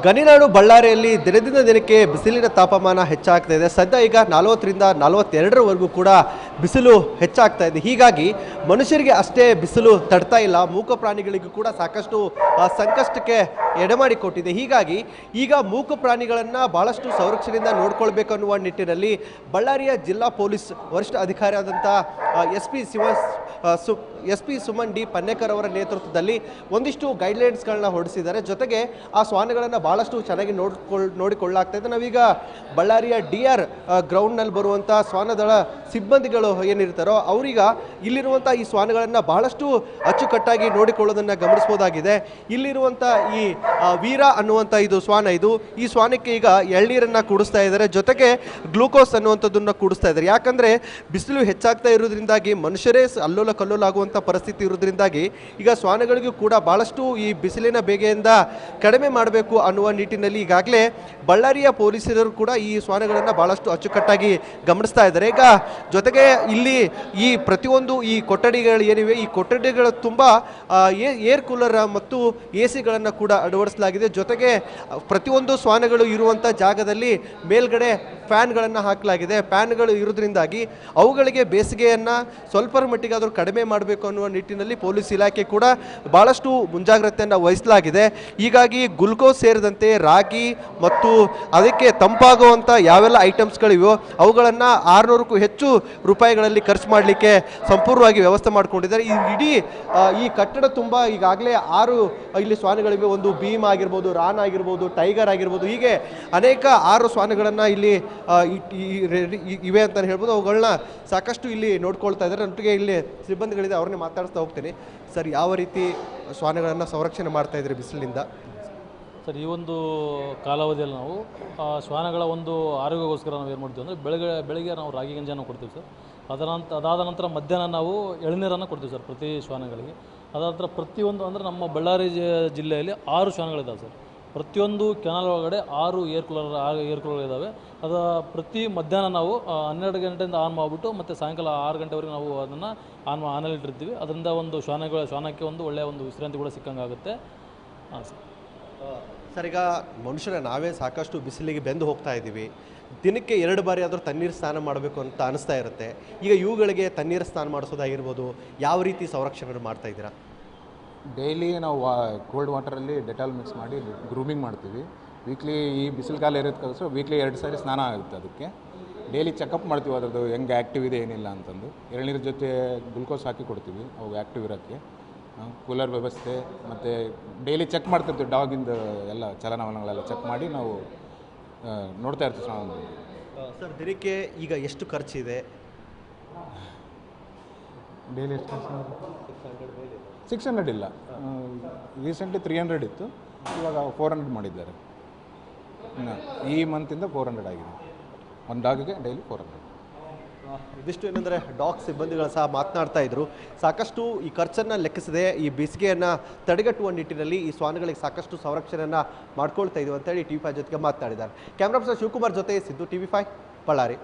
ಗಣಿನಾಡು ಬಳ್ಳಾರಿಯಲ್ಲಿ ದಿನದಿಂದ ದಿನಕ್ಕೆ ಬಿಸಿಲಿನ ತಾಪಮಾನ ಹೆಚ್ಚಾಗ್ತಾ ಇದೆ. ಸದ್ಯ ಈಗ 40ರಿಂದ 42ರವರೆಗೂ ಕೂಡ ಬಿಸಿಲು ಹೆಚ್ಚಾಗ್ತಾ ಇದೆ. ಹೀಗಾಗಿ ಮನುಷ್ಯರಿಗೆ ಅಷ್ಟೇ ಬಿಸಿಲು ತಡ್ತಾ ಇಲ್ಲ, ಮೂಕ ಪ್ರಾಣಿಗಳಿಗೂ ಕೂಡ ಸಾಕಷ್ಟು ಸಂಕಷ್ಟಕ್ಕೆ ಎಡೆಮಾಡಿಕೊಟ್ಟಿದೆ. ಹೀಗಾಗಿ ಈಗ ಮೂಕ ಪ್ರಾಣಿಗಳನ್ನು ಬಹಳಷ್ಟು ಸಂರಕ್ಷಣೆಯಿಂದ ನೋಡ್ಕೊಳ್ಬೇಕು ಅನ್ನುವ ನಿಟ್ಟಿನಲ್ಲಿ ಬಳ್ಳಾರಿಯ ಜಿಲ್ಲಾ ಪೊಲೀಸ್ ವರಿಷ್ಠ ಅಧಿಕಾರಿಯಾದಂಥ S P Suman D Pannekar ಅವರ ನೇತೃತ್ವದಲ್ಲಿ ಒಂದಿಷ್ಟು ಗೈಡ್ಲೈನ್ಸ್ಗಳನ್ನ ಹೊರಡಿಸಿದ್ದಾರೆ. ಜೊತೆಗೆ ಆ ಶ್ವಾನಗಳನ್ನು ಬಹಳಷ್ಟು ಚೆನ್ನಾಗಿ ನೋಡಿಕೊಳ್ಳಲಾಗ್ತಾ ಇದೆ. ನಾವೀಗ ಬಳ್ಳಾರಿಯ DR ಗ್ರೌಂಡ್ನಲ್ಲಿ ಬರುವಂಥ ಶ್ವಾನದಳ ಸಿಬ್ಬಂದಿಗಳು ಏನಿರ್ತಾರೋ ಅವರೀಗ ಇಲ್ಲಿರುವಂಥ ಈ ಶ್ವಾನಗಳನ್ನು ಬಹಳಷ್ಟು ಅಚ್ಚುಕಟ್ಟಾಗಿ ನೋಡಿಕೊಳ್ಳೋದನ್ನು ಗಮನಿಸ್ಬೋದಾಗಿದೆ. ಇಲ್ಲಿರುವಂಥ ಈ ವೀರ ಅನ್ನುವಂಥ ಇದು ಶ್ವಾನ, ಈ ಶ್ವಾನಕ್ಕೆ ಈಗ ಎಳ್ನೀರನ್ನು ಕೂಡಿಸ್ತಾ ಇದ್ದಾರೆ, ಜೊತೆಗೆ ಗ್ಲೂಕೋಸ್ ಅನ್ನುವಂಥದ್ದನ್ನು ಕೂಡಿಸ್ತಾ ಇದ್ದಾರೆ. ಯಾಕಂದರೆ ಬಿಸಿಲು ಹೆಚ್ಚಾಗ್ತಾ ಇರೋದ್ರಿಂದಾಗಿ ಮನುಷ್ಯರೇ ಅಲ್ಲೋಲ ಕಲ್ಲೋಲ ಆಗುವಂಥ ಪರಿಸ್ಥಿತಿ ಇರೋದ್ರಿಂದಾಗಿ ಈಗ ಶ್ವಾನಗಳಿಗೂ ಕೂಡ ಬಹಳಷ್ಟು ಈ ಬಿಸಿಲಿನ ಬೇಗೆಯಿಂದ ಕಡಿಮೆ ಮಾಡಬೇಕು ಅನ್ನುವ ನಿಟ್ಟಿನಲ್ಲಿ ಈಗಾಗಲೇ ಬಳ್ಳಾರಿಯ ಪೊಲೀಸರು ಕೂಡ ಈ ಶ್ವಾನಗಳನ್ನು ಬಹಳಷ್ಟು ಅಚ್ಚುಕಟ್ಟಾಗಿ ಗಮನಿಸ್ತಾ ಇದ್ದಾರೆ. ಈಗ ಜೊತೆಗೆ ಇಲ್ಲಿ ಈ ಪ್ರತಿಯೊಂದು ಈ ಕೊಠಡಿಗಳು ಏನಿವೆ, ಈ ಕೊಠಡಿಗಳ ತುಂಬ ಏರ್ ಕೂಲರ್ ಮತ್ತು AC ಕೂಡ ಅಳವಡಿಸಲಾಗಿದೆ. ಜೊತೆಗೆ ಪ್ರತಿಯೊಂದು ಶ್ವಾನಗಳು ಇರುವಂಥ ಜಾಗದಲ್ಲಿ ಮೇಲ್ಗಡೆ ಫ್ಯಾನ್ಗಳನ್ನು ಹಾಕಲಾಗಿದೆ. ಫ್ಯಾನ್ಗಳು ಇರೋದ್ರಿಂದಾಗಿ ಅವುಗಳಿಗೆ ಬೇಸಿಗೆಯನ್ನು ಸ್ವಲ್ಪರ ಮಟ್ಟಿಗಾದರೂ ಕಡಿಮೆ ಮಾಡಬೇಕು ಅನ್ನುವ ನಿಟ್ಟಿನಲ್ಲಿ ಪೊಲೀಸ್ ಇಲಾಖೆ ಕೂಡ ಭಾಳಷ್ಟು ಮುಂಜಾಗ್ರತೆಯನ್ನು ವಹಿಸಲಾಗಿದೆ. ಹೀಗಾಗಿ ಗ್ಲುಕೋಸ್ ಸೇರಿದಂತೆ ರಾಗಿ ಮತ್ತು ಅದಕ್ಕೆ ತಂಪಾಗುವಂಥ ಯಾವೆಲ್ಲ ಐಟಮ್ಸ್ಗಳಿವೆಯೋ ಅವುಗಳನ್ನು 600ಕ್ಕೂ ಹೆಚ್ಚು ರೂಪಾಯಿಗಳಲ್ಲಿ ಖರ್ಚು ಮಾಡಲಿಕ್ಕೆ ಸಂಪೂರ್ಣವಾಗಿ ವ್ಯವಸ್ಥೆ ಮಾಡಿಕೊಂಡಿದ್ದಾರೆ. ಈ ಇಡೀ ಈ ಕಟ್ಟಡ ತುಂಬ ಈಗಾಗಲೇ 6 ಇಲ್ಲಿ ಶ್ವಾನಗಳಿವೆ. ಒಂದು ಭೀಮ್ ಆಗಿರ್ಬೋದು, ರಾನ್ ಆಗಿರ್ಬೋದು, ಟೈಗರ್ ಆಗಿರ್ಬೋದು, ಹೀಗೆ ಅನೇಕ 6 ಶ್ವಾನಗಳನ್ನು ಇಲ್ಲಿ ಇವೆ ಅಂತ ಹೇಳ್ಬೋದು. ಅವುಗಳನ್ನ ಸಾಕಷ್ಟು ಇಲ್ಲಿ ನೋಡ್ಕೊಳ್ತಾ ಇದ್ದಾರೆ. ನೊಟ್ಟಿಗೆ ಇಲ್ಲಿ ಸಿಬ್ಬಂದಿಗಳಿದೆ, ಅವ್ರನ್ನೇ ಮಾತಾಡಿಸ್ತಾ ಹೋಗ್ತೀನಿ. ಸರ್, ಯಾವ ರೀತಿ ಶ್ವಾನಗಳನ್ನು ಸಂರಕ್ಷಣೆ ಮಾಡ್ತಾ ಇದ್ರಿ ಬಿಸಿಲಿನಿಂದ? ಸರ್, ಈ ಒಂದು ಕಾಲಾವಧಿಯಲ್ಲಿ ನಾವು ಶ್ವಾನಗಳ ಒಂದು ಆರೋಗ್ಯಕ್ಕೋಸ್ಕರ ನಾವು ಏನು ಮಾಡ್ತೀವಿ ಅಂದರೆ ಬೆಳಗ್ಗೆ ನಾವು ರಾಗಿ ಗಂಜನ್ನು ಕೊಡ್ತೀವಿ ಸರ್. ಅದಾದ ನಂತರ ಮಧ್ಯಾಹ್ನ ನಾವು ಎಳನೀರನ್ನು ಕೊಡ್ತೀವಿ ಸರ್ ಪ್ರತಿ ಶ್ವಾನಗಳಿಗೆ. ಅದಾದ ನಂತರ ಪ್ರತಿಯೊಂದು ಅಂದರೆ ನಮ್ಮ ಬಳ್ಳಾರಿ ಜಿಲ್ಲೆಯಲ್ಲಿ 6 ಶ್ವಾನಗಳಿದ್ದಾವೆ ಸರ್. ಪ್ರತಿಯೊಂದು ಕೆನಾಲ್ ಒಳಗಡೆ 6 ಏರ್ ಕೂಲರ್ ಇದ್ದಾವೆ. ಅದು ಪ್ರತಿ ಮಧ್ಯಾಹ್ನ ನಾವು 12 ಗಂಟೆಯಿಂದ ಆನ್ ಮಾಡಿಬಿಟ್ಟು ಮತ್ತು ಸಾಯಂಕಾಲ 6 ಗಂಟೆವರೆಗೆ ನಾವು ಅದನ್ನು ಆನಲ್ಲಿ ಇಟ್ಟಿರ್ತೀವಿ. ಅದರಿಂದ ಒಂದು ಶ್ವಾನಕ್ಕೆ ಒಂದು ಒಳ್ಳೆಯ ಒಂದು ವಿಶ್ರಾಂತಿ ಕೂಡ ಸಿಕ್ಕಂಗಾಗುತ್ತೆ. ಹಾಂ ಸರ್. ಸರ್, ಈಗ ಮನುಷ್ಯರ ನಾವೇ ಸಾಕಷ್ಟು ಬಿಸಿಲಿಗೆ ಬೆಂದು ಹೋಗ್ತಾ ಇದ್ದೀವಿ. ದಿನಕ್ಕೆ 2 ಬಾರಿ ಆದರೂ ತಣ್ಣೀರು ಸ್ನಾನ ಮಾಡಬೇಕು ಅಂತ ಅನಿಸ್ತಾ ಇರುತ್ತೆ. ಈಗ ಇವುಗಳಿಗೆ ತಣ್ಣೀರು ಸ್ನಾನ ಮಾಡಿಸೋದಾಗಿರ್ಬೋದು, ಯಾವ ರೀತಿ ಸಂರಕ್ಷಣೆ ಮಾಡ್ತಾ ಇದ್ದೀರಾ? ಡೈಲಿ ನಾವು ಕೋಲ್ಡ್ ವಾಟರಲ್ಲಿ ಡೆಟಾಲ್ ಮಿಕ್ಸ್ ಮಾಡಿ ಗ್ರೂಮಿಂಗ್ ಮಾಡ್ತೀವಿ. ವೀಕ್ಲಿ ಈ ಬಿಸಿಲು ಕಾಲ ಇರೋದಕ್ಕೋಸ್ಕರ ವೀಕ್ಲಿ 2 ಸಾರಿ ಸ್ನಾನ ಆಗುತ್ತೆ. ಅದಕ್ಕೆ ಡೈಲಿ ಚೆಕಪ್ ಮಾಡ್ತೀವಿ, ಅದರದ್ದು ಹೆಂಗೆ ಆ್ಯಕ್ಟಿವ್ ಇದೆ ಏನಿಲ್ಲ ಅಂತಂದು. ಎಳನೀರ ಜೊತೆ ಗ್ಲುಕೋಸ್ ಹಾಕಿ ಕೊಡ್ತೀವಿ ಅವು ಆ್ಯಕ್ಟಿವ್ ಇರೋಕ್ಕೆ. ಕೂಲರ್ ವ್ಯವಸ್ಥೆ ಮತ್ತು ಡೈಲಿ ಚೆಕ್ ಮಾಡ್ತಿರ್ತೀವಿ. ಡಾಗಿಂದು ಎಲ್ಲ ಚಲನವಲನಗಳೆಲ್ಲ ಚೆಕ್ ಮಾಡಿ ನಾವು ನೋಡ್ತಾ ಇರ್ತೀವಿ ನಾವು. ಸರ್, ದಿನಕ್ಕೆ ಈಗ ಎಷ್ಟು ಖರ್ಚಿದೆ? ಡೈಲಿ ಎಷ್ಟು ಖರ್ಚು? 600 ಇಲ್ಲ, ರೀಸೆಂಟ್ಲಿ 300 ಇತ್ತು, ಇವಾಗ 400 ಮಾಡಿದ್ದಾರೆ. ಈ ಮಂತಿಂದ 400 ಆಗಿದೆ. ಒಂದು ಡಾಗಿಗೆ ಡೈಲಿ 400. ಇದಿಷ್ಟು ಏನಂದರೆ ಡಾಗ್ ಸಿಬ್ಬಂದಿಗಳು ಸಹ ಮಾತನಾಡ್ತಾ ಇದ್ರು. ಸಾಕಷ್ಟು ಈ ಖರ್ಚನ್ನು ಲೆಕ್ಕಿಸದೆ ಈ ಬೇಸಿಗೆಯನ್ನು ತಡೆಗಟ್ಟುವ ನಿಟ್ಟಿನಲ್ಲಿ ಈ ಶ್ವಾನಗಳಿಗೆ ಸಾಕಷ್ಟು ಸಂರಕ್ಷಣೆಯನ್ನು ಮಾಡ್ಕೊಳ್ತಾ ಇದ್ದೀವಿ ಅಂತೇಳಿ TV5 ಜೊತೆಗೆ ಮಾತನಾಡಿದ್ದಾರೆ. ಕ್ಯಾಮ್ರಾ ಪರ್ಸನ್ ಶಿವಕುಮಾರ್ ಜೊತೆ ಸಿದ್ದು, TV5 ಬಳ್ಳಾರಿ.